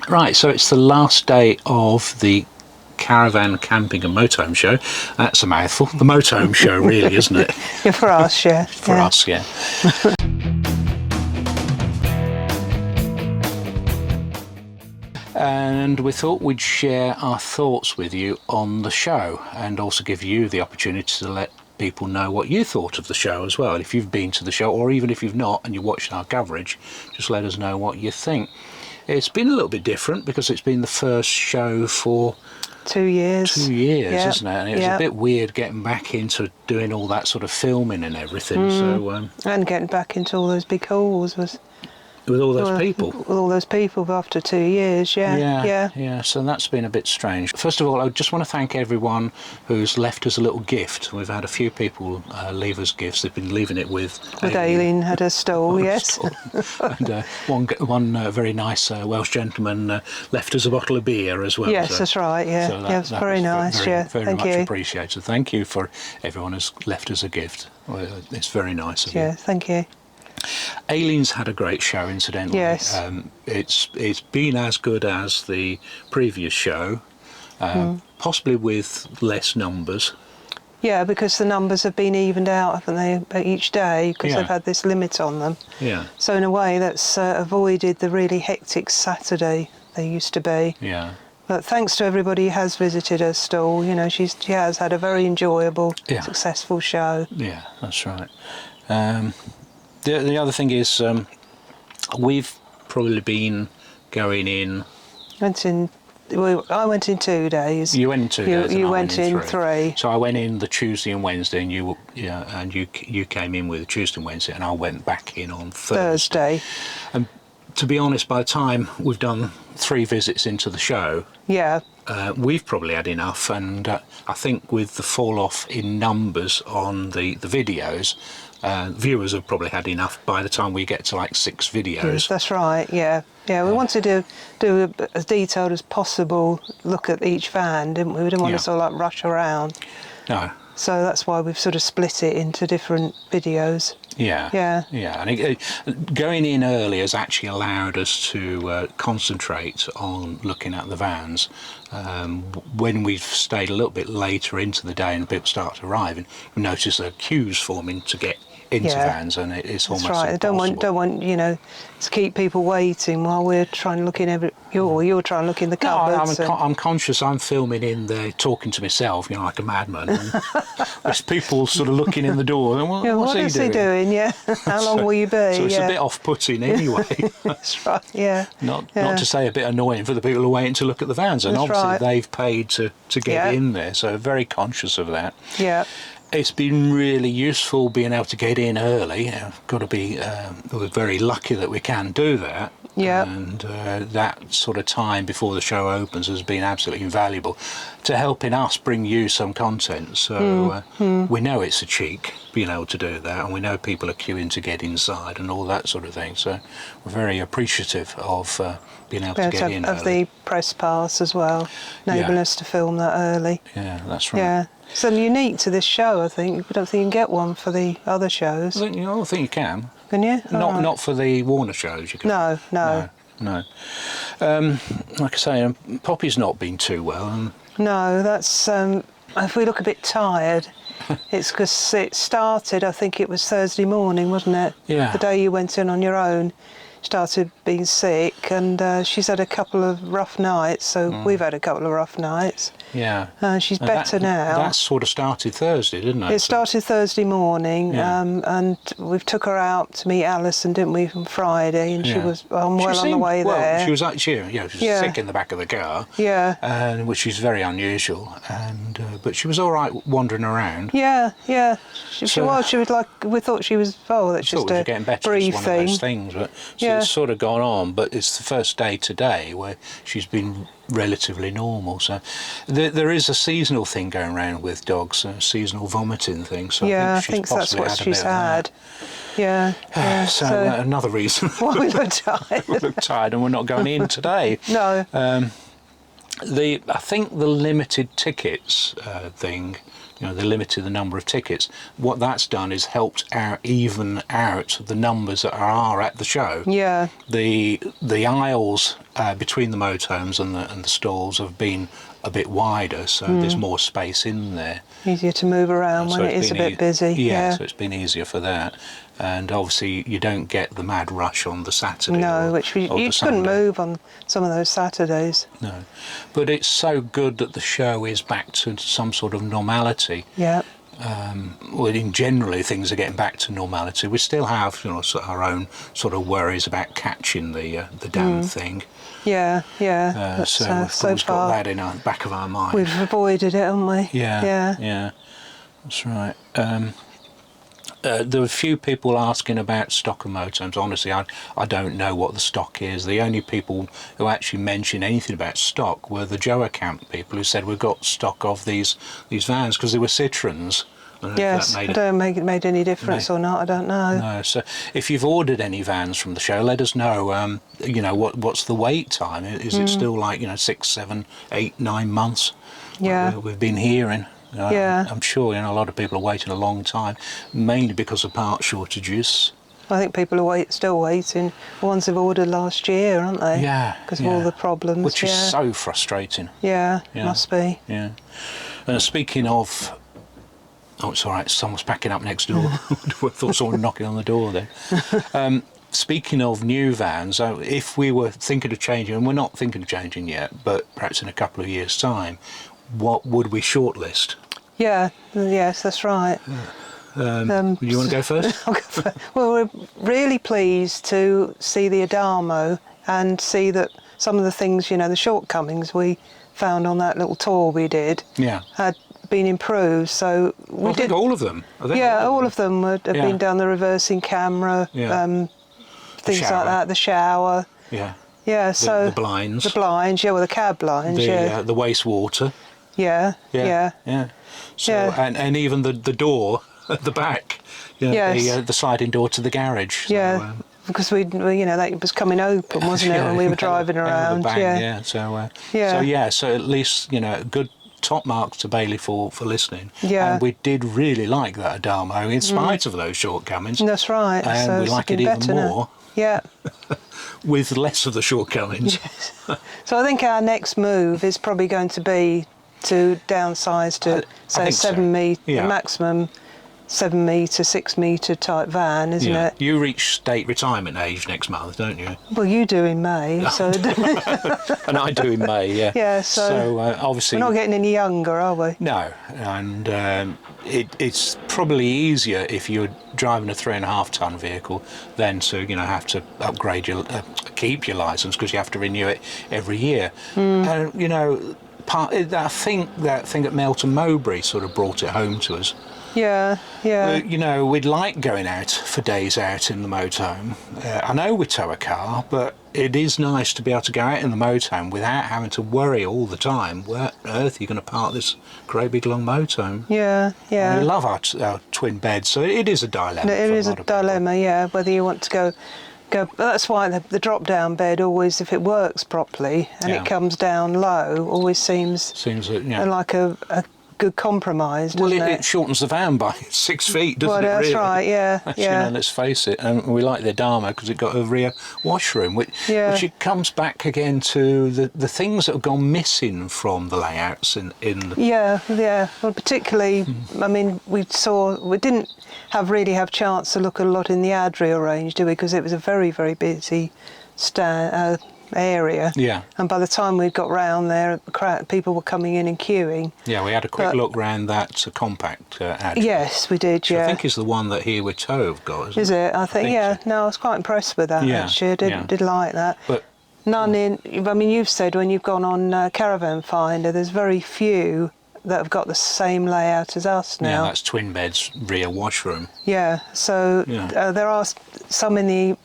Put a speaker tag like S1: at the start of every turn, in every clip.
S1: Right, so it's the last day of the Caravan Camping and Motorhome show. That's a mouthful. The Motorhome show, really, isn't it?
S2: Yeah, for us, yeah.
S1: For us, yeah. And we thought we'd share our thoughts with you on the show, and also give you the opportunity to let people know what you thought of the show as well. If you've been to the show, or even if you've not and you watched our coverage, just let us know what you think. It's been a little bit different because it's been the first show for
S2: 2 years.
S1: 2 years, isn't it? And it was a bit weird getting back into doing all that sort of filming and everything. So
S2: and getting back into all those big halls was...
S1: with all those people.
S2: With all those people after 2 years, yeah.
S1: So that's been a bit strange. First of all, I just want to thank everyone who's left us a little gift. We've had a few people leave us gifts. They've been leaving it with
S2: Aileen had a stall, yes.
S1: And one very nice Welsh gentleman left us a bottle of beer as well.
S2: Yes, that's right, yeah.
S1: So
S2: that was very nice,
S1: very
S2: Thank
S1: much
S2: you.
S1: appreciated. Thank you for everyone who's left us a gift. It's very nice of you.
S2: Yeah, thank you.
S1: Aileen's had a great show, incidentally.
S2: Yes.
S1: It's been as good as the previous show, possibly with less numbers.
S2: Yeah, because the numbers have been evened out, haven't they, each day, because they've had this limit on them.
S1: Yeah.
S2: So in a way that's avoided the really hectic Saturday there used to be.
S1: Yeah.
S2: But thanks to everybody who has visited her stall, you know, she has had a very enjoyable, successful show.
S1: Yeah, that's right. The other thing is, we've probably been going in...
S2: I went in 2 days.
S1: You went in 2 days.
S2: You went in three.
S1: So I went in the Tuesday and Wednesday, and you came in with Tuesday and Wednesday, and I went back in on Thursday. And to be honest, by the time we've done 3 visits into the show, we've probably had enough, and I think with the fall off in numbers on the videos, viewers have probably had enough by the time we get to like 6 videos.
S2: Yes, that's right, yeah. We wanted to do as detailed as possible look at each van, didn't we? We didn't want to sort of like rush around.
S1: No.
S2: So that's why we've sort of split it into different videos.
S1: Yeah. And going in early has actually allowed us to concentrate on looking at the vans. When we've stayed a little bit later into the day and people start arriving, we notice there are queues forming to get into vans, and it's almost impossible.
S2: I don't want to keep people waiting while we're trying to look in you're trying to look in the cupboards.
S1: No, I'm conscious I'm filming in there talking to myself, like a madman. And there's people sort of looking in the door. And,
S2: what is he doing? Yeah. How long will you be?
S1: So it's a bit off-putting anyway.
S2: That's right. Yeah.
S1: Not to say a bit annoying for the people who are waiting to look at the vans, and obviously they've paid to get in there, so very conscious of that.
S2: Yeah.
S1: It's been really useful being able to get in early. Got to be we're very lucky that we can do that.
S2: Yeah.
S1: And that sort of time before the show opens has been absolutely invaluable to helping us bring you some content. So we know it's a cheek being able to do that, and we know people are queuing to get inside and all that sort of thing. So we're very appreciative of being able to get in
S2: of
S1: early.
S2: the press pass as well, enabling us to film that early.
S1: Yeah, that's right.
S2: Yeah. So unique to this show, I think. I don't think you can get one for the other shows.
S1: I think you can.
S2: Can you?
S1: Not for the Warner shows, you can.
S2: No.
S1: Like I say, Poppy's not been too well.
S2: No, that's... if we look a bit tired, it's because it started, I think it was Thursday morning, wasn't it?
S1: Yeah.
S2: The day you went in on your own. Started being sick, and she's had a couple of rough nights, so we've had a couple of rough nights.
S1: Yeah.
S2: She's better now.
S1: That sort of started Thursday, didn't it?
S2: It started Thursday morning, and we took her out to meet Alison, didn't we, on Friday, and she was on the way there.
S1: She was actually, she was sick in the back of the car.
S2: Yeah.
S1: Which is very unusual, and but she was all right wandering around.
S2: Yeah. She was. She was like, we thought she was. Oh, that's just a
S1: getting better.
S2: brief
S1: it's one of those things, but it's sort of gone on. But it's the first day today where she's been relatively normal. So there is a seasonal thing going around with dogs, a seasonal vomiting thing. So
S2: I think that's what she's had. Yeah.
S1: So another reason
S2: why we look tired.
S1: We look tired, and we're not going in today.
S2: No.
S1: I think the limited tickets thing. They limited the number of tickets. What that's done is helped even out the numbers that are at the show.
S2: Yeah.
S1: The aisles between the motorhomes and the stalls have been a bit wider, so there's more space in there.
S2: Easier to move around when it is a bit busy.
S1: Yeah, so it's been easier for that. And obviously you don't get the mad rush on the Saturday.
S2: No, which you couldn't move on some of those Saturdays.
S1: No, but it's so good that the show is back to some sort of normality.
S2: Yeah.
S1: Well, in generally things are getting back to normality. We still have, sort of our own sort of worries about catching the damn thing.
S2: Yeah, yeah.
S1: So we've always got that in the back of our mind.
S2: We've avoided it, haven't we?
S1: Yeah. That's right. There were a few people asking about stock of motorhomes. Honestly, I don't know what the stock is. The only people who actually mentioned anything about stock were the Joe account people who said we've got stock of these vans because they were Citroens.
S2: Yes, I don't know if it made any difference or not. I don't know.
S1: No, so if you've ordered any vans from the show, let us know. What's the wait time? Is it still like 6, 7, 8, 9 months?
S2: Yeah,
S1: We've been hearing.
S2: Yeah.
S1: I'm sure a lot of people are waiting a long time, mainly because of part shortages.
S2: I think people are still waiting. The ones they've ordered last year, aren't they?
S1: Yeah.
S2: Because of all the problems.
S1: Which is so frustrating.
S2: Yeah, must be.
S1: Yeah. And speaking of... Oh, it's all right. Someone's packing up next door. I thought someone was knocking on the door then. Speaking of new vans, if we were thinking of changing, and we're not thinking of changing yet, but perhaps in a couple of years' time, what would we shortlist?
S2: Yeah, yes, that's right.
S1: Do you want to go first?
S2: I'll go first. Well, we're really pleased to see the Adamo and see that some of the things, the shortcomings we found on that little tour we did had been improved. So
S1: I think all of them.
S2: All of them have been down the reversing camera, things like that, the shower.
S1: Yeah.
S2: Yeah, so...
S1: The blinds.
S2: The blinds, the cab blinds,
S1: the wastewater.
S2: Yeah.
S1: So and even the door at the back, the sliding door to the garage. So,
S2: because that was coming open, wasn't it, when we were driving around?
S1: So at least good top marks to Bailey for listening.
S2: Yeah.
S1: And we did really like that Adamo in spite of those shortcomings.
S2: That's right.
S1: And
S2: so
S1: we like it even more.
S2: Yeah.
S1: With less of the shortcomings.
S2: Yes. So I think our next move is probably going to be to downsize to, say, 7 metre, the maximum 7 metre, 6 metre type van, isn't it?
S1: You reach state retirement age next month, don't you?
S2: Well, you do in May, so...
S1: And I do in May, yeah.
S2: Yeah, so
S1: obviously...
S2: We're not getting any younger, are we?
S1: No, and it's probably easier if you're driving a 3.5 ton vehicle than to have to upgrade keep your licence because you have to renew it every year. I think that thing at Melton Mowbray sort of brought it home to us.
S2: Yeah.
S1: We'd like going out for days out in the motorhome. I know we tow a car, but it is nice to be able to go out in the motorhome without having to worry all the time where on earth are you going to park this great big long motorhome.
S2: Yeah.
S1: We love our twin beds, so it is a dilemma.
S2: It is a dilemma, whether you want to go. That's why the drop-down bed always, if it works properly and it comes down low, always seems like a good compromise, doesn't it?
S1: It shortens the van by 6 feet, doesn't it?
S2: That's
S1: really?
S2: right, yeah.
S1: Let's face it, and we like the Adamo because it got a rear washroom, which it comes back again to the things that have gone missing from the layouts in the...
S2: Yeah. Well, particularly, I mean, we didn't really have chance to look a lot in the Adria range, do we? Because it was a very, very busy area.
S1: Yeah.
S2: And by the time we got round there, people were coming in and queuing.
S1: Yeah, we had a quick look round that compact Adria.
S2: Yes, we did,
S1: which I think is the one that Here with Tow have got, isn't it?
S2: Is it? I think so. No, I was quite impressed with that, actually. I did like that.
S1: But
S2: none you've said when you've gone on Caravan Finder, there's very few that have got the same layout as us now.
S1: Yeah, that's twin beds, rear washroom.
S2: Yeah, so there are some in the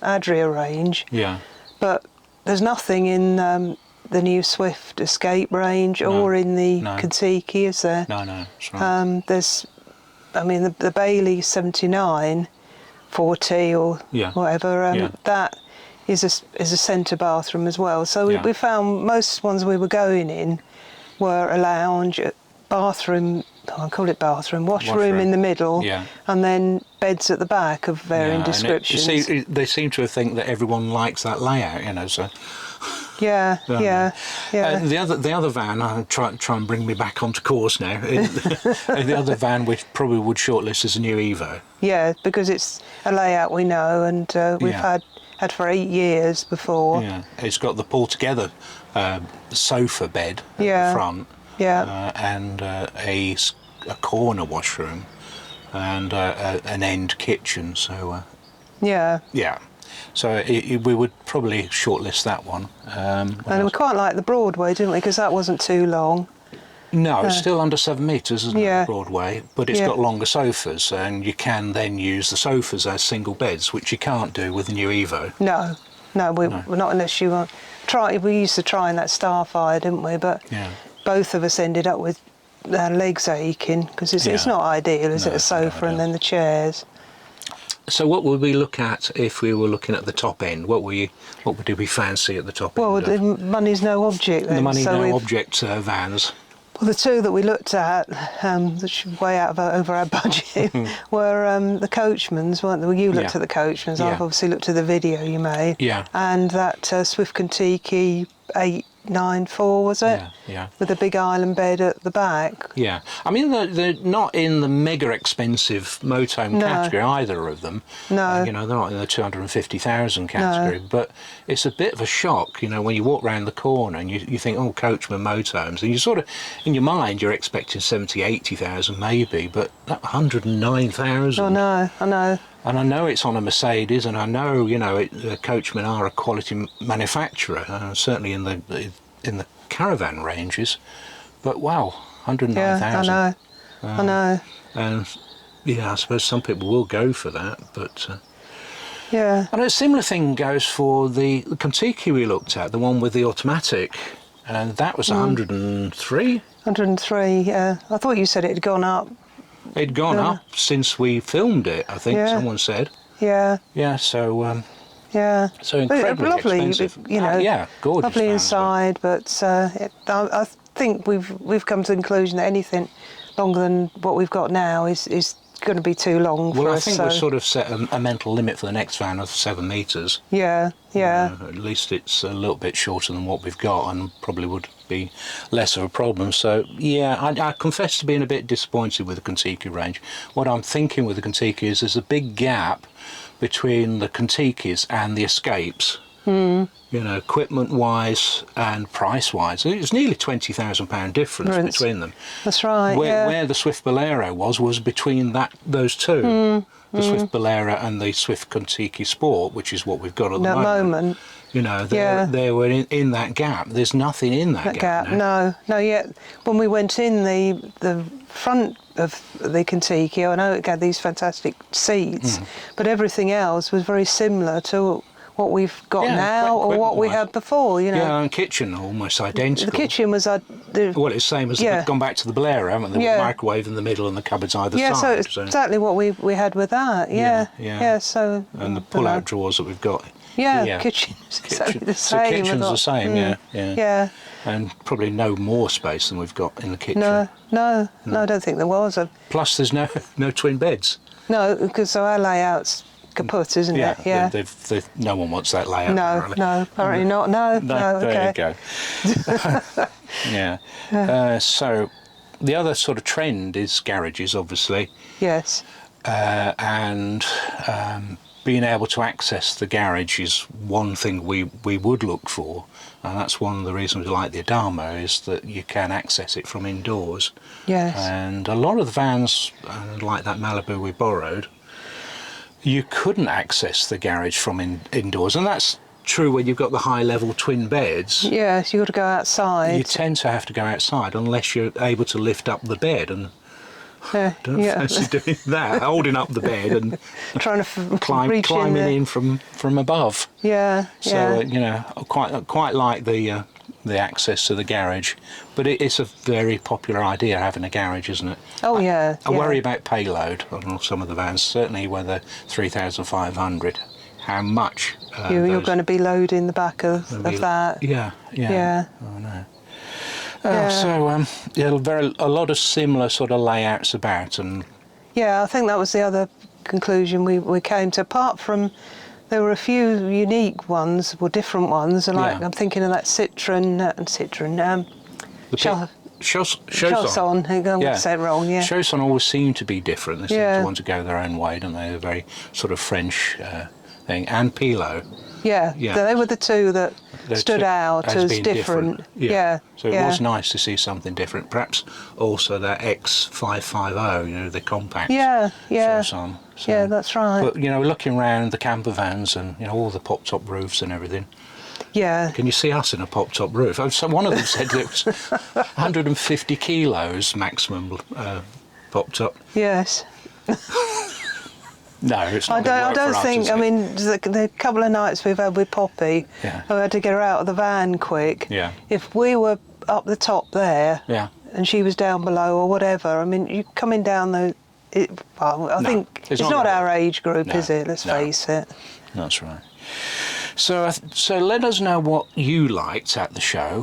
S2: Adria range.
S1: Yeah.
S2: But there's nothing in the new Swift Escape range or in the Kon-Tiki, is there?
S1: No, that's right.
S2: There's, the Bailey 79 4T or whatever, that is a centre bathroom as well. So we found most ones we were going in were a lounge, bathroom, I call it bathroom, washroom in the middle, and then beds at the back of varying descriptions.
S1: They seem to think that everyone likes that layout, so...
S2: Yeah, yeah.
S1: The other van, I'll try and bring me back onto course now. The other van we probably would shortlist as a new Evo.
S2: Yeah, because it's a layout we know, and we've had for 8 years before.
S1: Yeah, it's got the pull-together sofa bed at the front.
S2: Yeah.
S1: And a corner washroom and an end kitchen. So.
S2: Yeah.
S1: Yeah. So we would probably shortlist that one.
S2: And we quite liked the Broadway, didn't we? Because that wasn't too long.
S1: No, it's still under 7 metres, isn't it, Broadway? But it's got longer sofas, and you can then use the sofas as single beds, which you can't do with the new Evo.
S2: No, we're not unless you want. We used to try in that Starfire, didn't we? But both of us ended up with our legs aching because it's not ideal, is it? A sofa and then the chairs.
S1: So what would we look at if we were looking at the top end? What would we fancy at the top end?
S2: Well, the money's no object then.
S1: The money no object vans.
S2: Well, the two that we looked at, which were way over our budget, were the Coachmans, weren't they? Well, you looked at the Coachmans. I've obviously looked at the video you made. Yeah. And that Swift Kon-Tiki 894, was it?
S1: Yeah.
S2: With a big island bed at the back.
S1: Yeah. I mean, they're not in the mega expensive motorhome category, either of them.
S2: No.
S1: They're not in the 250,000 category. But it's a bit of a shock, when you walk round the corner and you think, oh, Coachman motorhomes, and you sort of, in your mind, you're expecting 70, 80,000 maybe, but that 109,000.
S2: I know.
S1: And I know it's on a Mercedes, and I know, Coachmen are a quality manufacturer, certainly in the Caravan ranges. But wow, 109,000.
S2: Yeah, I know.
S1: And I suppose some people will go for that, but.
S2: Yeah.
S1: And a similar thing goes for the Kon-Tiki we looked at, the one with the automatic, and that was 103.
S2: 103. Yeah. I thought you said it had gone up.
S1: It'd gone up since we filmed it, I think someone said.
S2: Yeah.
S1: Yeah, so... So incredibly
S2: lovely,
S1: expensive. Gorgeous.
S2: Lovely inside, but I think we've come to the conclusion that anything longer than what we've got now is going to be too long for us.
S1: Well, I think we've sort of set a mental limit for the next van of 7 metres.
S2: Yeah.
S1: At least it's a little bit shorter than what we've got, and probably would be less of a problem. So I confess to being a bit disappointed with the Kon-Tiki range. What I'm thinking with the Kon-Tiki is there's a big gap between the Kon-Tikis and the Escapes. Equipment wise and price wise, it's nearly £20,000 difference between them.
S2: That's right.
S1: Where the Swift Bolero was between those two, the Swift Bolero and the Swift Kon-Tiki Sport, which is what we've got at the moment. They were in that gap. There's nothing in that gap.
S2: No. Yet when we went in the front of the Kon-Tiki, I know it had these fantastic seats, but everything else was very similar to what we've got now or what we had before,
S1: Yeah, and kitchen almost identical.
S2: The kitchen was...
S1: well, it's the same as they've gone back to the Bolero, haven't they? The microwave in the middle and the cupboards either side.
S2: Yeah, so it's exactly what we had with that, Yeah, so...
S1: And the pull-out drawers that we've got.
S2: Kitchen's exactly the same.
S1: So kitchen's the same, yeah. And probably no more space than we've got in the kitchen.
S2: No, I don't think there was.
S1: Plus there's no twin beds.
S2: No, because our layout's kaput, isn't it? Yeah.
S1: No one wants that layout.
S2: No, apparently not. No,
S1: there
S2: okay.
S1: You go. So the other sort of trend is garages, obviously.
S2: Yes.
S1: And being able to access the garage is one thing we would look for, and that's one of the reasons we like the Adamo, is that you can access it from indoors.
S2: Yes.
S1: And a lot of the vans, like that Malibu we borrowed, you couldn't access the garage from indoors, and that's true when you've got the high-level twin beds.
S2: Yes, you've got to go outside.
S1: You tend to have to go outside unless you're able to lift up the bed, and don't fancy doing that, holding up the bed and
S2: trying to
S1: climbing in from above. So quite like the access to the garage, but it's a very popular idea, having a garage, isn't it?
S2: Oh yeah.
S1: I worry about payload on some of the vans, certainly when they're 3,500. How much
S2: you're going to be loading the back of that?
S1: Yeah. Oh no. So a lot of similar sort of layouts about, and
S2: I think that was the other conclusion we came to. Apart from There were a few unique ones, or different ones, and like I'm thinking of that Citroen. Chausson, I'm going to say it wrong, yeah.
S1: Chausson always seem to be different. They seem to want to go their own way, don't they? They're very sort of French thing. And Pilot.
S2: Yeah, they were the two that stood out as different. Yeah.
S1: So it was nice to see something different. Perhaps also that X550, you know, the compact. Chausson. So,
S2: yeah, that's right.
S1: But, you know, looking around the camper vans and, you know, all the pop-top roofs and everything.
S2: Yeah.
S1: Can you see us in a pop-top roof? So one of them said it was 150 kilos maximum pop-top.
S2: Yes.
S1: No, it's not.
S2: I don't think. I mean, the couple of nights we've had with Poppy, I had to get her out of the van quick.
S1: Yeah.
S2: If we were up the top there, and she was down below or whatever, I mean, you coming down I think it's not our age group, is it? Let's face it.
S1: That's right. So let us know what you liked at the show.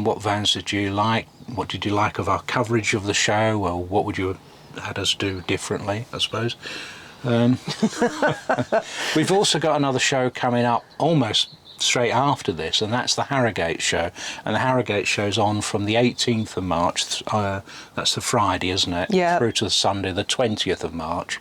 S1: What vans did you like? What did you like of our coverage of the show? Or what would you have had us do differently, I suppose? We've also got another show coming up almost straight after this, and that's the Harrogate show. And the Harrogate show's on from the 18th of March. That's the Friday, isn't it?
S2: Yeah.
S1: Through to the Sunday, the 20th of March.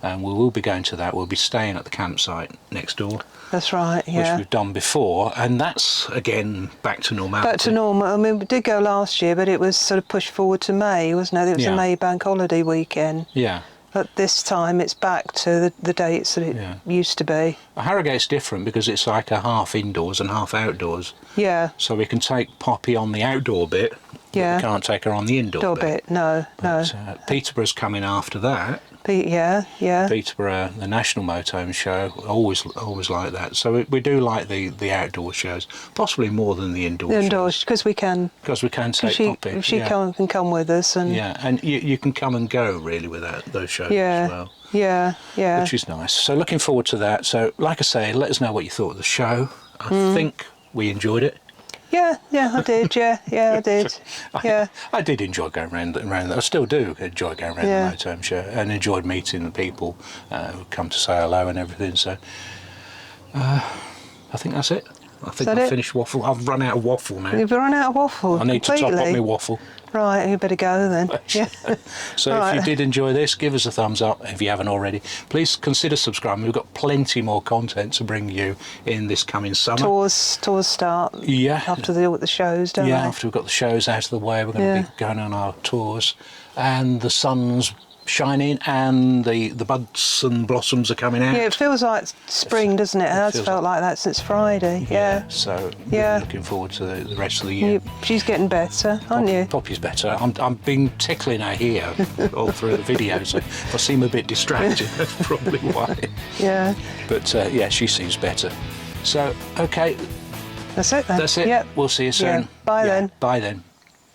S1: And we will be going to that. We'll be staying at the campsite next door.
S2: That's right, yeah.
S1: Which we've done before, and that's, again, back to normality.
S2: Back to normal. I mean, we did go last year, but it was sort of pushed forward to May, wasn't it? It was a May bank holiday weekend.
S1: Yeah.
S2: But this time it's back to the dates that it used to be.
S1: Harrogate's different because it's like a half indoors and half outdoors.
S2: Yeah.
S1: So we can take Poppy on the outdoor bit, but we can't take her on the indoor bit.
S2: No.
S1: Peterborough's coming after that.
S2: Yeah.
S1: Peterborough, the National Motorhome show, always like that. So we do like the outdoor shows, possibly more than the indoor shows.
S2: Indoors, because we can.
S1: Because we can take Poppy.
S2: If she can come with us. And
S1: and you can come and go, really, with those shows as well.
S2: Yeah.
S1: Which is nice. So looking forward to that. So, like I say, let us know what you thought of the show. I think we enjoyed it.
S2: Yeah, I did. Yeah, I did. Yeah,
S1: I did enjoy going around that. I still do enjoy going around the Motorhome show, and enjoyed meeting the people who come to say hello and everything. So, I think that's it. I think I've finished waffle. I've run out of waffle now.
S2: You've run out of waffle.
S1: I need to top up my waffle.
S2: Right, you better go then. Yeah.
S1: So if you did enjoy this, give us a thumbs up if you haven't already. Please consider subscribing. We've got plenty more content to bring you in this coming summer.
S2: Tours start.
S1: Yeah.
S2: After the shows, don't they?
S1: Yeah, after we've got the shows out of the way, we're going to be going on our tours, and the sun's shining and the buds and blossoms are coming out.
S2: Yeah, it feels like spring, doesn't it? It has felt like that since Friday. Yeah.
S1: So we're looking forward to the rest of the year.
S2: She's getting better, aren't you?
S1: Poppy's better. I'm been tickling her here all through the video, so if I seem a bit distracted, that's probably why.
S2: Yeah.
S1: But she seems better. So, okay.
S2: That's it then.
S1: That's it.
S2: Yep.
S1: We'll see you soon.
S2: Yeah. Bye then.
S1: Bye then.